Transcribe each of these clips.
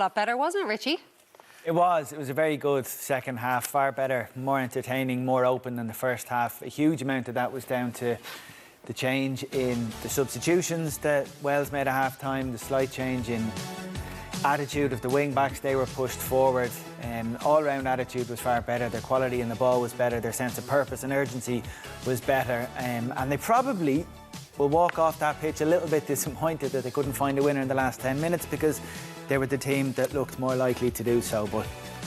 lot better, wasn't it, Richie? It was a very good second half, far better, more entertaining, more open than the first half. A huge amount of that was down to the change in the substitutions that Wales made at half-time, the slight change in attitude of the wing-backs. They were pushed forward. All-round attitude was far better. Their quality in the ball was better. Their sense of purpose and urgency was better. And they probably will walk off that pitch a little bit disappointed that they couldn't find a winner in the last 10 minutes because they were the team that looked more likely to do so. But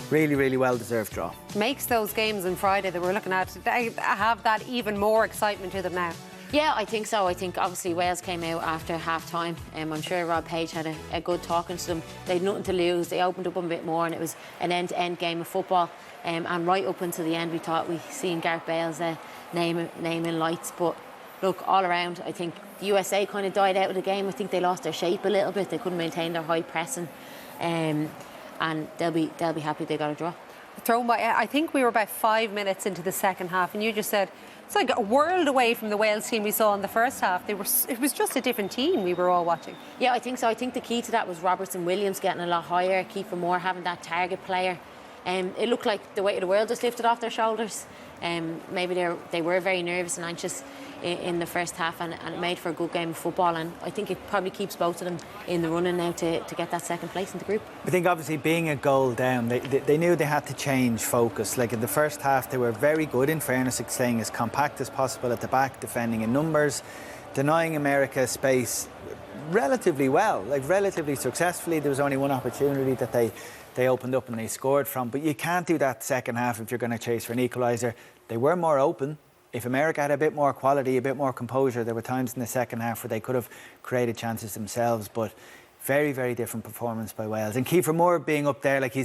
really, really well-deserved draw. Makes those games on Friday that we're looking at today have that even more excitement to them now. Yeah, I think so. I think obviously Wales came out after half-time. I'm sure Rob Page had a good talking to them. They had nothing to lose. They opened up a bit more and it was an end-to-end game of football. And right up until the end, we thought we seen Gareth Bale's name in lights. But look, all around, I think the USA kind of died out of the game. I think they lost their shape a little bit. They couldn't maintain their high pressing. And they'll be happy they got a draw. I think we were about 5 minutes into the second half and you just said, it's like a world away from the Wales team we saw in the first half. It was just a different team we were all watching. Yeah, I think so. I think the key to that was Robertson Williams getting a lot higher, Kiefer Moore having that target player. It looked like the weight of the world just lifted off their shoulders. Maybe they were very nervous and anxious in the first half and it made for a good game of football, and I think it probably keeps both of them in the running now to get that second place in the group. I think obviously being a goal down, they knew they had to change focus. Like in the first half they were very good, in fairness, at staying as compact as possible at the back, defending in numbers, denying America space relatively well, like relatively successfully. There was only one opportunity that they opened up and they scored from, but you can't do that second half if you're going to chase for an equaliser. They were more open. If America had a bit more quality, a bit more composure, there were times in the second half where they could have created chances themselves, but very, very different performance by Wales. And Kiefer Moore being up there, like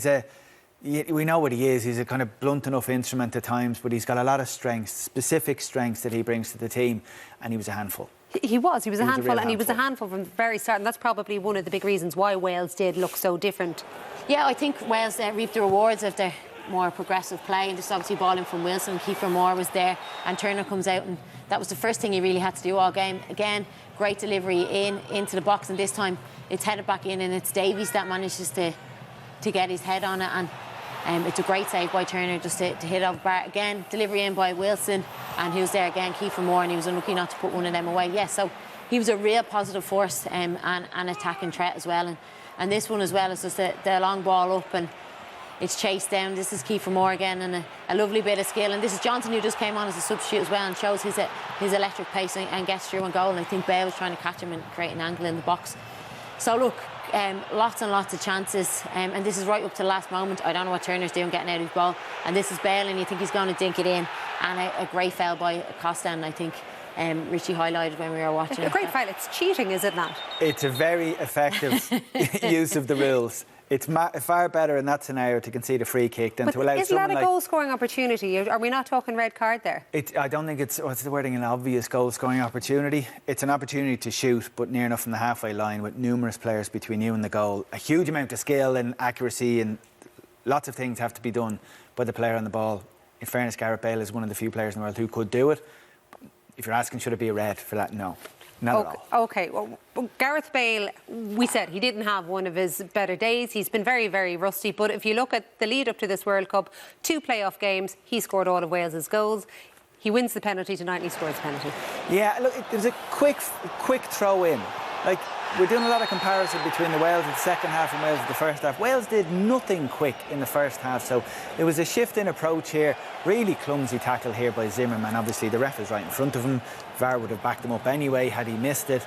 we know what he is. He's a kind of blunt enough instrument at times, but he's got a lot of strengths, specific strengths that he brings to the team, and he was a handful. He was a handful, and he was a handful from the very start, and that's probably one of the big reasons why Wales did look so different. Yeah, I think Wales reaped the rewards of their more progressive play, and just obviously balling from Wilson. Kiefer Moore was there and Turner comes out, and that was the first thing he really had to do all game. Again, great delivery into the box, and this time it's headed back in and it's Davies that manages to get his head on it, and it's a great save by Turner just to hit over bar. Again, delivery in by Wilson, and he was there again, Kiefer Moore, and he was unlucky not to put one of them away. Yeah, so he was a real positive force and attacking threat as well, and this one as well is just the long ball up and it's chased down. This is Kiefer Moore again, and a lovely bit of skill. And this is Johnson, who just came on as a substitute as well and shows his electric pace and gets through and goal. And I think Bale was trying to catch him and create an angle in the box. So look, lots and lots of chances, and this is right up to the last moment. I don't know what Turner's doing getting out of his ball, and this is Bale, and you think he's going to dink it in, and a great foul by Costa, and I think Richie highlighted when we were watching it. A great foul. It's cheating, is it not? It's a very effective use of the rules. It's far better in that scenario to concede a free kick than to allow someone like... Isn't that a goal-scoring opportunity? Are we not talking red card there? I don't think it's, what's the wording, an obvious goal-scoring opportunity. It's an opportunity to shoot, but near enough from the halfway line with numerous players between you and the goal. A huge amount of skill and accuracy, and lots of things have to be done by the player on the ball. In fairness, Gareth Bale is one of the few players in the world who could do it. If you're asking, should it be a red for that? No. Not at all. OK, well, Gareth Bale, we said he didn't have one of his better days. He's been very, very rusty. But if you look at the lead up to this World Cup, 2 playoff games, he scored all of Wales's goals. He wins the penalty tonight and he scores the penalty. Yeah, look, there's a quick throw in. Like, we're doing a lot of comparison between the Wales in the second half and Wales in the first half. Wales did nothing quick in the first half, so there was a shift in approach here. Really clumsy tackle here by Zimmerman. Obviously, the ref is right in front of him. VAR would have backed him up anyway had he missed it.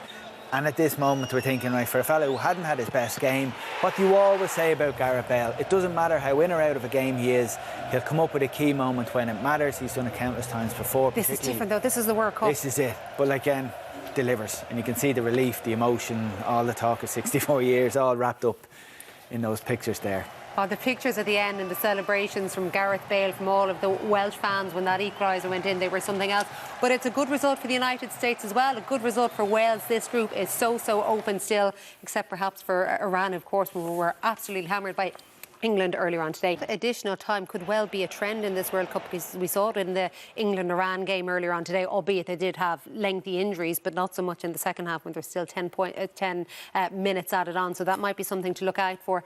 And at this moment, we're thinking, right, for a fellow who hadn't had his best game, what do you always say about Gareth Bale? It doesn't matter how in or out of a game he is, he'll come up with a key moment when it matters. He's done it countless times before. This is different, though. This is the World Cup. This is it. But again, delivers, and you can see the relief, the emotion, all the talk of 64 years all wrapped up in those pictures there. Oh, the pictures at the end and the celebrations from Gareth Bale, from all of the Welsh fans when that equaliser went in, they were something else. But it's a good result for the United States as well, a good result for Wales. This group is so open still, except perhaps for Iran, of course, where we were absolutely hammered by England earlier on today. Additional time could well be a trend in this World Cup, because we saw it in the England-Iran game earlier on today, albeit they did have lengthy injuries, but not so much in the second half when there's still 10 minutes added on. So that might be something to look out for.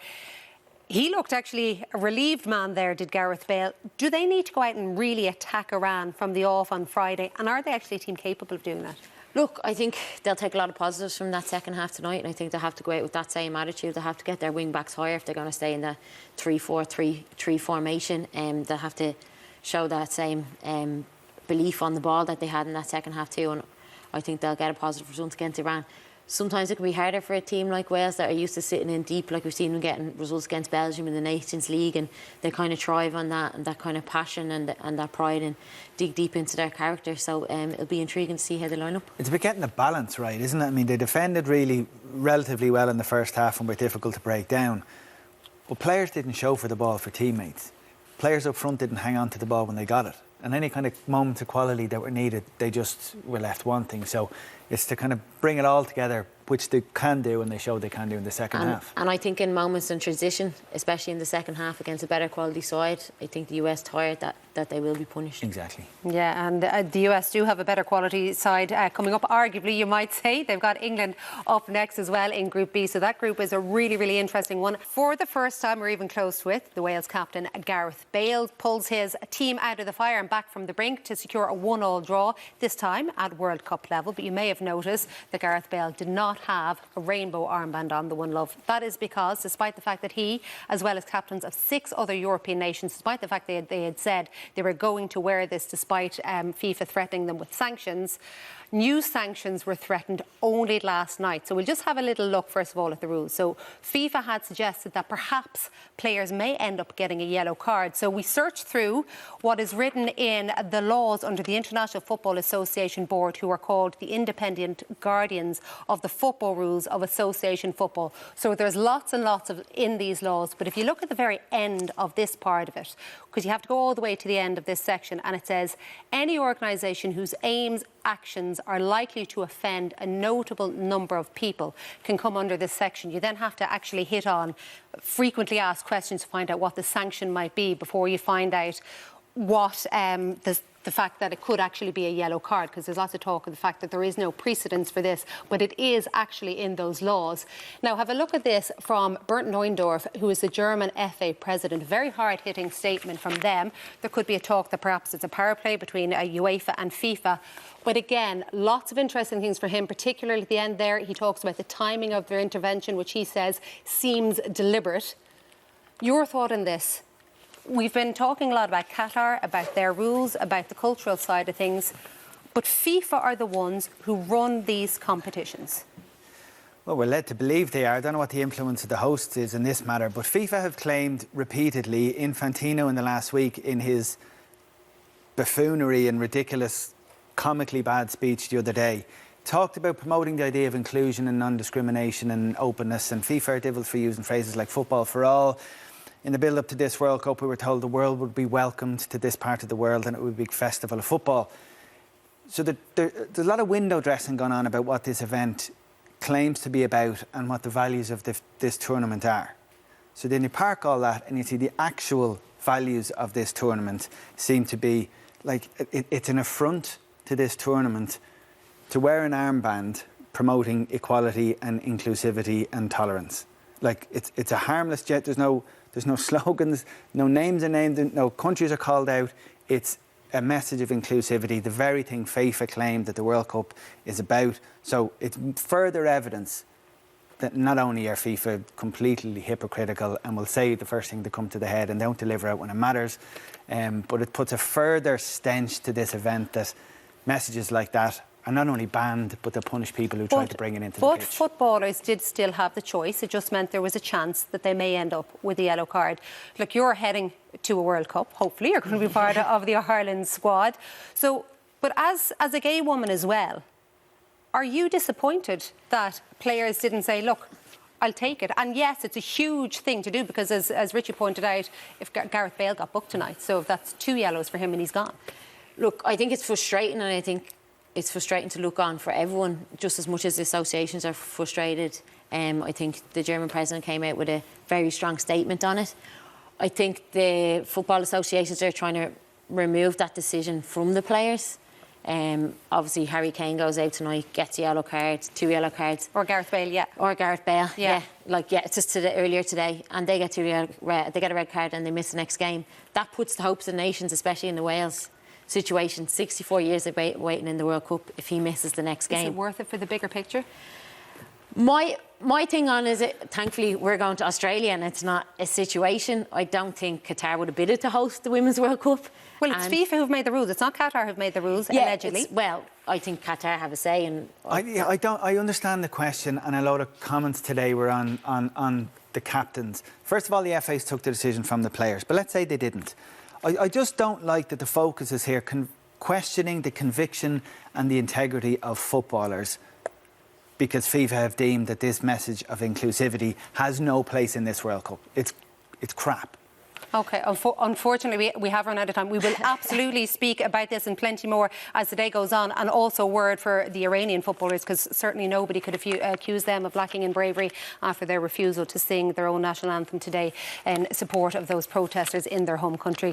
He looked actually a relieved man there, did Gareth Bale. Do they need to go out and really attack Iran from the off on Friday? And are they actually a team capable of doing that? Look, I think they'll take a lot of positives from that second half tonight, and I think they'll have to go out with that same attitude. They'll have to get their wing backs higher if they're going to stay in the 3-4-3 formation. They'll have to show that same belief on the ball that they had in that second half too, and I think they'll get a positive result against Iran. Sometimes it can be harder for a team like Wales that are used to sitting in deep, like we've seen them getting results against Belgium in the Nations League, and they kind of thrive on that and that kind of passion and that pride and dig deep into their character. So it'll be intriguing to see how they line up. It's about getting the balance right, isn't it? I mean, they defended really relatively well in the first half and were difficult to break down. But players didn't show for the ball for teammates. Players up front didn't hang on to the ball when they got it. And any kind of moments of quality that were needed, they just were left wanting. So it's to kind of bring it all together, which they can do, and they showed they can do in the second half. And I think in moments in transition, especially in the second half against a better quality side, I think the US tired that they will be punished. Exactly. Yeah, and the US do have a better quality side coming up, arguably, you might say. They've got England up next as well in Group B, so that group is a really, really interesting one. For the first time, or even close to it, the Wales captain Gareth Bale pulls his team out of the fire and back from the brink to secure a 1-1 draw, this time at World Cup level. But you may have noticed that Gareth Bale did not have a rainbow armband on, the One Love. That is because, despite the fact that he, as well as captains of 6 other European nations, despite the fact they had said they were going to wear this despite FIFA threatening them with sanctions, new sanctions were threatened only last night. So we'll just have a little look, first of all, at the rules. So FIFA had suggested that perhaps players may end up getting a yellow card. So we searched through what is written in the laws under the International Football Association Board, who are called the independent guardians of the football rules of association football. So there's lots and lots of in these laws. But if you look at the very end of this part of it, because you have to go all the way to the end of this section, and it says, any organisation whose aims, actions are likely to offend a notable number of people can come under this section. You then have to actually hit on frequently asked questions to find out what the sanction might be before you find out what the fact that it could actually be a yellow card, because there's lots of talk of the fact that there is no precedence for this, but it is actually in those laws. Now, have a look at this from Bernd Neuendorf, who is the German FA president. Very hard-hitting statement from them. There could be a talk that perhaps it's a power play between UEFA and FIFA. But again, lots of interesting things for him, particularly at the end there. He talks about the timing of their intervention, which he says seems deliberate. Your thought on this? We've been talking a lot about Qatar, about their rules, about the cultural side of things, but FIFA are the ones who run these competitions. Well, we're led to believe they are. I don't know what the influence of the hosts is in this matter, but FIFA have claimed repeatedly, Infantino in the last week, in his buffoonery and ridiculous, comically bad speech the other day, talked about promoting the idea of inclusion and non-discrimination and openness, and FIFA are devils for using phrases like football for all. In the build-up to this World Cup, we were told the world would be welcomed to this part of the world and it would be a festival of football. So there's a lot of window dressing going on about what this event claims to be about and what the values of this tournament are. So then you park all that and you see the actual values of this tournament seem to be like it's an affront to this tournament to wear an armband promoting equality and inclusivity and tolerance. Like it's a harmless jet. There's no slogans, no names are named, no countries are called out. It's a message of inclusivity, the very thing FIFA claimed that the World Cup is about. So it's further evidence that not only are FIFA completely hypocritical and will say the first thing that comes to the head and don't deliver out when it matters, but it puts a further stench to this event that messages like that are not only banned, but they punish people who try to bring it into the pitch. But footballers did still have the choice. It just meant there was a chance that they may end up with a yellow card. Look, you're heading to a World Cup. Hopefully you're going to be part of the Ireland squad. So, but as a gay woman as well, are you disappointed that players didn't say, look, I'll take it? And yes, it's a huge thing to do because, as Richie pointed out, if Gareth Bale got booked tonight, so that's 2 yellows for him and he's gone. Look, I think it's frustrating, and I think it's frustrating to look on for everyone, just as much as the associations are frustrated. I think the German president came out with a very strong statement on it. I think the football associations are trying to remove that decision from the players. Obviously, Harry Kane goes out tonight, gets a yellow card, 2 yellow cards. Or Gareth Bale, yeah. Or Gareth Bale, Yeah. it's just earlier today, and they get they get a red card and they miss the next game. That puts the hopes of the nations, especially in the Wales situation. 64 years of waiting in the World Cup. If he misses the next game, Is it worth it for the bigger picture? My thing on is, thankfully we're going to Australia and it's not a situation. I don't think Qatar would have bidded to host the Women's World Cup. Well, it's FIFA who've made the rules. It's not Qatar who've made the rules, allegedly. Well, I think Qatar have a say. And I understand the question, and a lot of comments today were on the captains. First of all, the FAs took the decision from the players, but let's say they didn't. I just don't like that the focus is here questioning the conviction and the integrity of footballers, because FIFA have deemed that this message of inclusivity has no place in this World Cup. It's crap. OK, unfortunately, we have run out of time. We will absolutely speak about this and plenty more as the day goes on. And also a word for the Iranian footballers, because certainly nobody could accuse them of lacking in bravery after their refusal to sing their own national anthem today in support of those protesters in their home country.